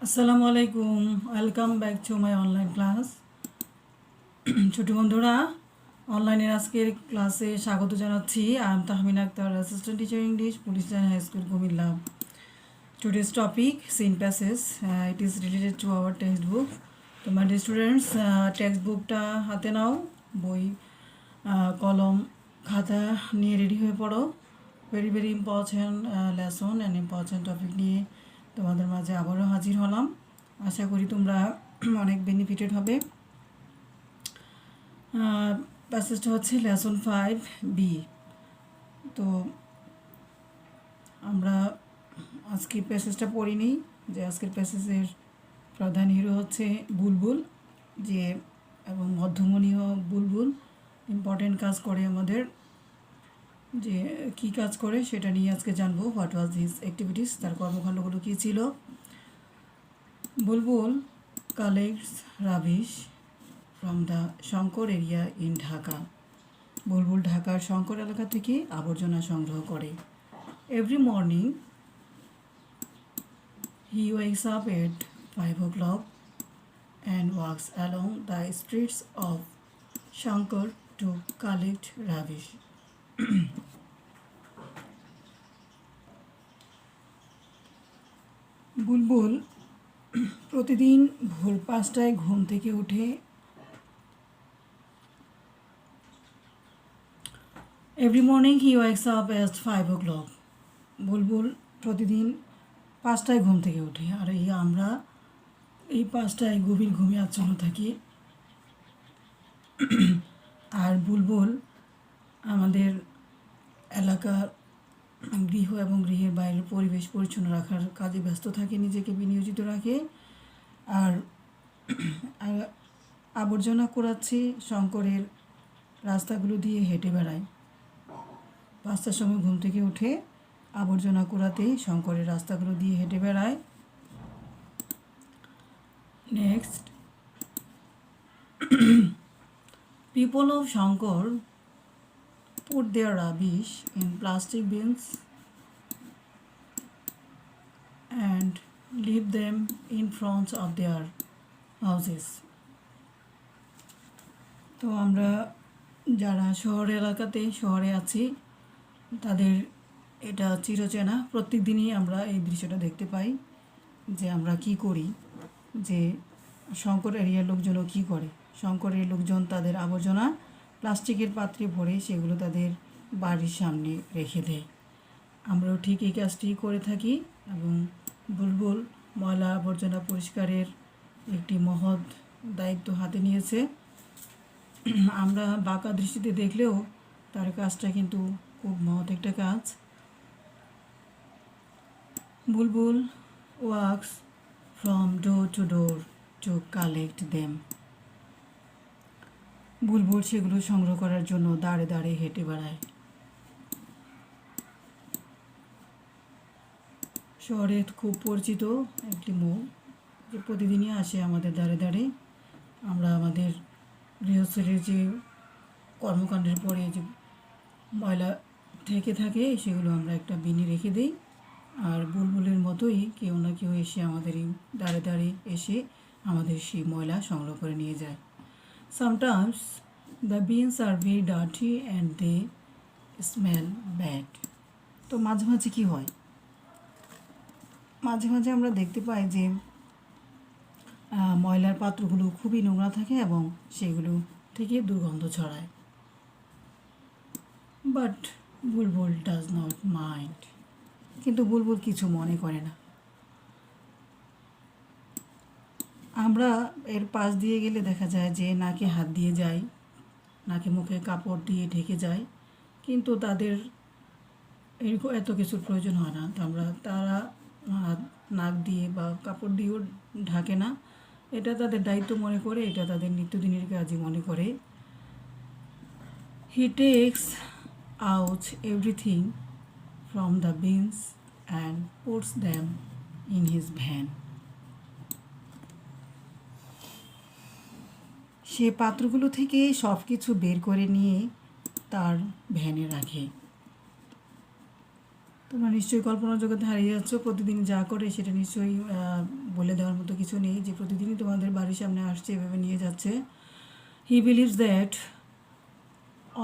আসসালামু আলাইকুম, welcome back to my online class. ছোট বন্ধুরা, অনলাইনের আজকের ক্লাসে স্বাগত জানাচ্ছি। I am Tahmina Akhtar, assistant teacher English, police line high school, Comilla. Today's topic seen passage, it is related to our text book. তো মাই ডিয়ার স্টুডেন্টস, টেক্সট বুকটা হাতে নাও, বই, কলম, খাতা নিয়ে রেডি হয়ে পড়ো। Very very important lesson and important topic নিয়ে তোমাদের মাঝে আবারও হাজির হলাম। আশা করি তোমরা অনেক বেনিফিটেড হবে। প্যাসেজটা হচ্ছে লেসন 5B। তো আমরা আজকে প্যাসেজটা পড়ি নিই। যে আজকের প্যাসেজের প্রধান হিরো হচ্ছে বুলবুল, যে এবং মধ্যমণীয় বুলবুল ইম্পর্টেন্ট কাজ করে আমাদের। যে কি কাজ করে সেটা নিয়ে আজকে জানবো। হোয়াট ওয়াজ হিজ অ্যাক্টিভিটিস, তার কর্মকাণ্ডগুলো কী ছিল। Bulbul collects rubbish from the Shankar area in Dhaka. Bulbul ঢাকার শঙ্কর এলাকা থেকে আবর্জনা সংগ্রহ করে। Every morning he wakes up at 5 o'clock and walks along the streets of Shankar to collect rubbish. বুলবুল প্রতিদিন ভোর 5টায় ঘুম থেকে উঠে every morning he wakes up at 5 o'clock। বুলবুল প্রতিদিন 5টায় ঘুম থেকে উঠে, আর আমরা এই 5টায় গভীর ঘুমে আচ্ছন্ন থাকি। আর বুলবুল আমাদের এলাকার গৃহ এবং গৃহের বাইরের পরিবেশ পরিচ্ছন্ন রাখার কাজে ব্যস্ত থাকে, নিজেকে বিনিয়োজিত রাখে। আর আবর্জনা কুড়াচ্ছে শঙ্করের রাস্তাগুলো দিয়ে হেঁটে বেড়ায়। 5টার সময় ঘুম থেকে উঠে আবর্জনা কুড়াতে শঙ্করের রাস্তাগুলো দিয়ে হেঁটে বেড়ায়। Next, people of Shankar put their rubbish in plastic bins and leave them in front of their houses. তো আমরা যারা শহরে আছি তাদের এটা চিরচেনা। প্রত্যেক দিনই আমরা এই দৃশ্যটা দেখতে পাই যে আমরা কি করি, যে শঙ্কর এরিয়ার লোকজনও কী করে। শঙ্করের লোকজন তাদের আবর্জনা প্লাস্টিকের পাত্রে ভরে সেগুলো তাদের বাড়ির সামনে রেখে দেয়। আমরাও ঠিক এই কাজটি করে থাকি এবং বুলবুল ময়লা আবর্জনা পরিষ্কারের একটি মহৎ দায়িত্ব হাতে নিয়েছে। আমরা বাঁকা দৃষ্টিতে দেখলেও তার কাজটা কিন্তু খুব মহৎ একটা কাজ। Bulbul works from door to door to collect them. Bulbul সেগুলো সংগ্রহ করার জন্য দাঁড়ে দাঁড়ে হেঁটে বেড়ায়। শহরে খুব পরিচিত একটি মুখ, যে প্রতিদিনই আসে আমাদের দাঁড়ে দাঁড়ে। আমরা আমাদের গৃহস্থলীর যে কর্মকাণ্ডের পরে যে ময়লা থেকে থাকে সেগুলো আমরা একটা বিনে রেখে দিই। আর বুলবুলের মতোই কেউ না কেউ এসে আমাদের এই দাঁড়ে দাঁড়ে এসে আমাদের সেই ময়লা সংগ্রহ করে নিয়ে যায়। Sometimes the beans are very dirty and they smell bad. তো মাঝে মাঝে কী হয়, মাঝে মাঝে আমরা দেখতে পাই যে ময়লার পাত্রগুলো খুবই নোংরা থাকে এবং সেগুলো থেকে দুর্গন্ধ ছড়ায়। But Bulbul does not mind, কিন্তু বুলবুল কিছু মনে করে না। আমরা এর পাশ দিয়ে গেলে দেখা যায় যে নাকে হাত দিয়ে যায়, নাকে মুখে কাপড় দিয়ে ঢেকে যায়, কিন্তু তাদের এরকম এত কিছুর প্রয়োজন হয় না। তো তারা নাক দিয়ে বা কাপড় দিয়েও ঢাকে না। এটা তাদের দায়িত্ব মনে করে, এটা তাদের নিত্যদিনের কাজই মনে করে। He takes out everything from the bins and puts them in his van. সে পাত্রগুলো থেকে সব কিছু বের করে নিয়ে তার ভ্যানে রাখে। তো তোমরা নিশ্চয়ই কল্পনার জগতে হারিয়ে যাচ্ছ। প্রতিদিন যা করে সেটা নিশ্চয়ই বলে দেওয়ার মতো কিছু নেই যে প্রতিদিনই তোমাদের বাড়ির সামনে আসছে, এভাবে নিয়ে যাচ্ছে। He believes that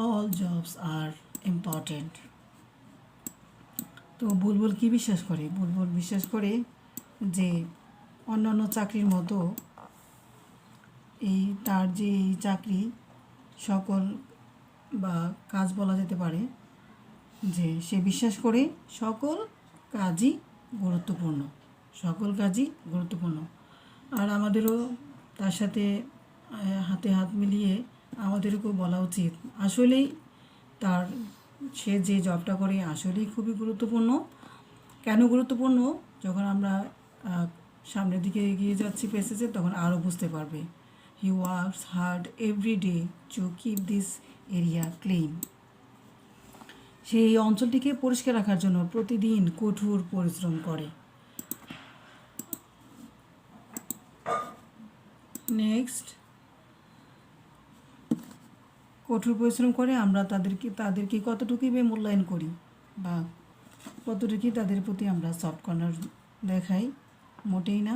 all jobs are important. তো বুলবুল কী বিশ্বাস করে? বুলবুল বিশ্বাস করে যে অন্যান্য চাকরির মতো তার যে এই চাকরি সকল বা কাজ বলা যেতে পারে যে সে বিশ্বাস করে সকল কাজই গুরুত্বপূর্ণ, সকল কাজই গুরুত্বপূর্ণ। আর আমাদেরও তার সাথে হাতে হাত মিলিয়ে আমাদেরকেও বলা উচিত আসলেই তার সে যে জবটা করে আসলেই খুবই গুরুত্বপূর্ণ। কেন গুরুত্বপূর্ণ যখন আমরা সামনের দিকে এগিয়ে যাচ্ছি পেসেজে, তখন আরও বুঝতে পারবে। He works hard every day to keep this area clean. সেই অঞ্চলটিকে পরিষ্কার রাখার জন্য প্রতিদিন কঠোর পরিশ্রম করে। নেক্সট, কঠোর পরিশ্রম করে আমরা তাদেরকে কতটুকুই মূল্যায়ন করি বা কতটুকুই তাদের প্রতি আমরা সফট কর্নার দেখাই, মোটেই না।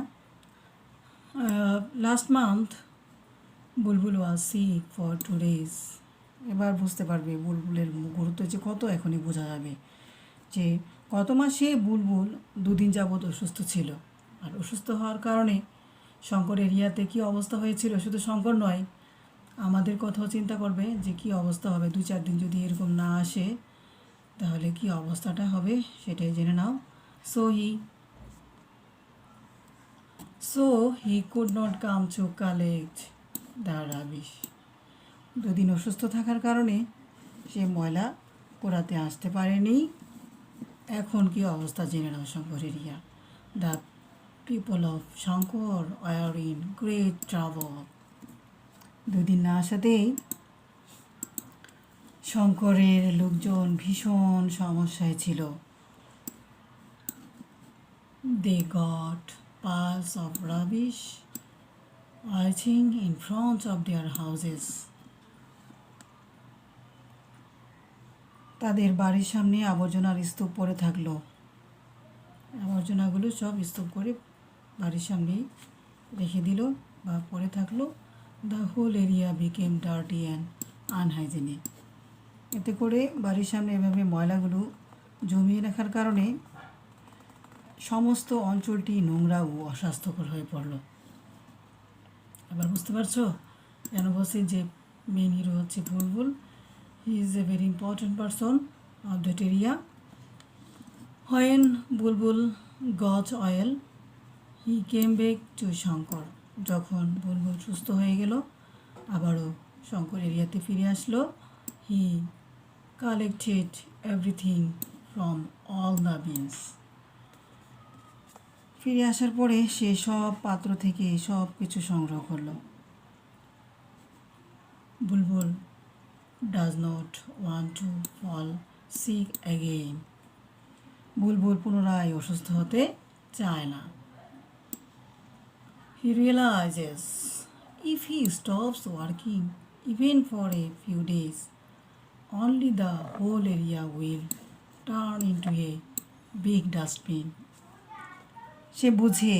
Last month Bulbul was sick for 2 days। এবার বুঝতে পারবে বুলবুলের গুরুত্ব যে কত, এখনই বোঝা যাবে যে গত মাসে বুলবুল 2 দিন যাবৎ অসুস্থ ছিল। আর অসুস্থ হওয়ার কারণে শঙ্কর এরিয়াতে কী অবস্থা হয়েছিল, শুধু শঙ্কর নয়, আমাদের কথাও চিন্তা করবে যে কী অবস্থা হবে 2-4 দিন যদি এরকম না আসে, তাহলে কি অবস্থাটা হবে সেটাই জেনে নাও। So he could not come to collect the rubbish. 2 দিন অসুস্থ থাকার কারণে সে ময়লা পোড়াতে আসতে পারেনি। এখন কি অবস্থা জেনে নাও Shankar area. The people of Shankar are in great trouble. 2 দিন না আসাতেই শঙ্করের লোকজন ভীষণ সমস্যায় ছিল। They got piles of rubbish waiting in front of their houses. তাদের বাড়ির সামনে আবর্জনার স্তূপ পড়ে থাকলো। আবর্জনাগুলো সব স্তূপ করে বাড়ির সামনেই রেখে দিল বা পড়ে থাকলো। The whole area became dirty and unhygienic. এতে করে বাড়ির সামনে এভাবে ময়লাগুলো জমিয়ে রাখার কারণে সমস্ত অঞ্চলটি নোংরা ও অস্বাস্থ্যকর হয়ে পড়ল। এবার বুঝতে পারছো কেন বলছি যে মেন হিরো হচ্ছে Bulbul. He is a very important person of that area. When Bulbul got well he came back to Shankar. যখন বুলবুল সুস্থ হয়ে গেল, আবারও শঙ্কর এরিয়াতে ফিরে আসলো। He collected everything from all the bins. ফিরে আসার পরে সে সব পাত্র থেকে সব কিছু সংগ্রহ করলো। Bulbul does not want to fall sick again. Bulbul পুনরায় অসুস্থ হতে চায় না। He realises if he stops working even for a few days only the whole area will turn into a big dustbin. সে বুঝে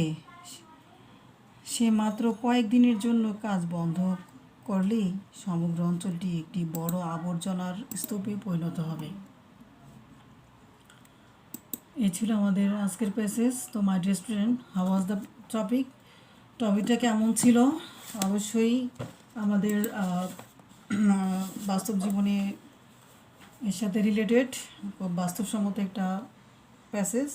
সে মাত্র কয়েকদিনের জন্য কাজ বন্ধ করলেই সমগ্র অঞ্চলটি একটি বড় আবর্জনার স্তূপে পরিণত হবে। এই ছিল আমাদের আজকের প্যাসেজ। তো my dear student, how was the টপিকটা কেমন ছিল? অবশ্যই আমাদের বাস্তব জীবনে এর সাথে রিলেটেড, খুব বাস্তবসম্মত একটা প্যাসেজ।